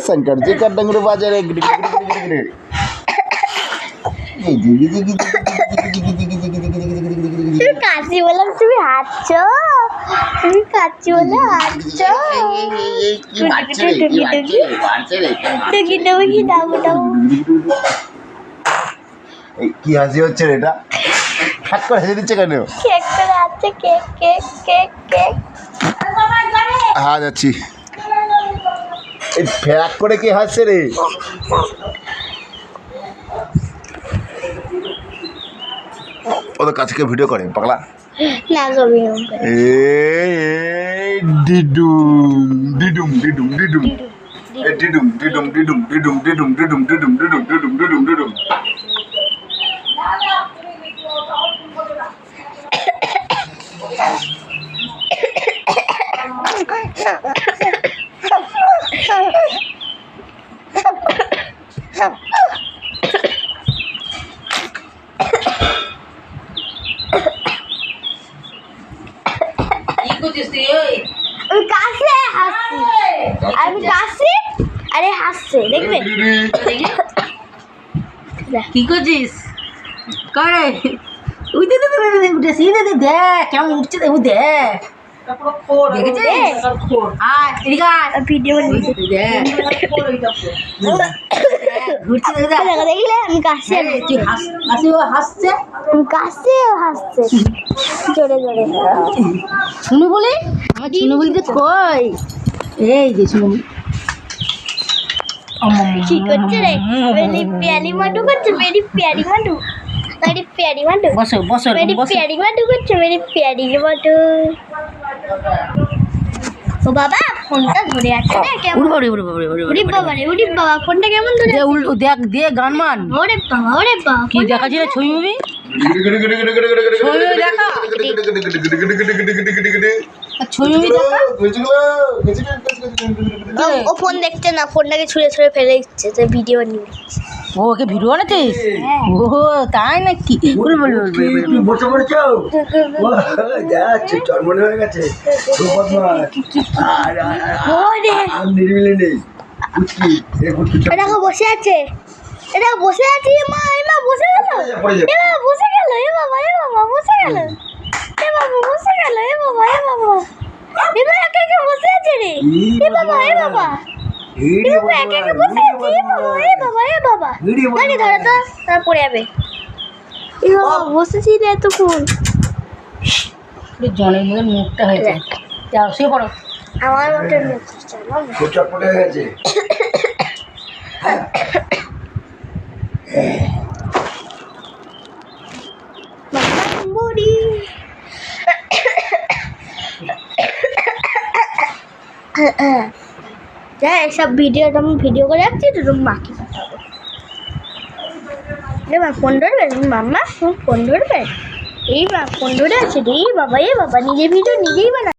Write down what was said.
शंकर जी का डंगर बाजा रे কাশি বললাম তুমি হাঁটছো, তুমি কাশি বলে হাঁটছো, কি হাসি হচ্ছে রে? এটা হাত করে হেসে দিচ্ছে কেন? কেক করে আছে, কেক কেক কেক কেক। হ্যাঁ যাচ্ছি। এই ফ্যাক করে কি হাসছে রে? ওদের কাছে কেউ ভিডিও করে পাগলা না ছবি ডিডুম ডিডুম ডিডুম ডিডুম ডিডুম ডিডুম ডিডুম ডিডুম ডিডুম ডিডুম ডিডুম ডিডুম ডিডুম ডিডুম ডিডুম আমি কাশি আরে হাসছে দেখবে কি করছিস করে ওই দে উঠেছি দেখ কেমন উঠছে দেখ দেখ ভিডিও দেখলে আমি কাশি হাসছে কাশি হাসছে জোরে জোরে শুনু বলে আমার শুনু বলতে কই এই যে শুনু কি করছে রে? মেরি প্যারি মাটু করছে, মেরি প্যারি মাটু, মেরি প্যারি মাটু, বসো বসো মেরি প্যারি মাটু করছে, মেরি প্যারি মাটু। ও বাবা ফোনটা ধরে আছে না কেমন? ওরে বাবা রে, ওরে বাবা ফোনটা কেমন ধরে আছে? দেখ দিয়ে গান মান। ওরে বাবা কি দেখাচ্ছি রে ছবি মুভি? ছবি মুভি দেখা? ও ফোন দেখছে না, ফোনটাকে ছুঁড়ে ছুঁড়ে ফেলে দিচ্ছে, তো ভিডিও নিয়ে। ও ওকে ভিডিও বানাচ্ছিস? ও তাই নাকি? বসে পড়েছো? চরমনে হয়ে গেছে। নিরিবিলি নেই। দেখো বসে আছে, এটা বসে আছে। মা বসে গেল, বসে গেল, এ বাবা বসে গেল, এ বাবা বসে গেল, এ বাবা এবার একা একা বসে আছে রে, এ বাবা একা একা বসে আছে, এ বাবা গাড়ি ধরে তো তার পড়ে যাবে। এ বাবা বসেছি রে এতক্ষণ। জনের মধ্যে মুখটা হয়েছে, যাও শুয়ে পড়ো। আমার মতো মুখ চটপটে হয়ে গেছে। এইসব ভিডিও আমি ভিডিও করে রাখছি তো তুমি মাকে পাঠাবো। এবার ফোন ধরবে মাম্মা, ফোন ধরবে? এই ফোন ধরে আছে রে, বাবা নিজের ভিডিও নিজেই বানা।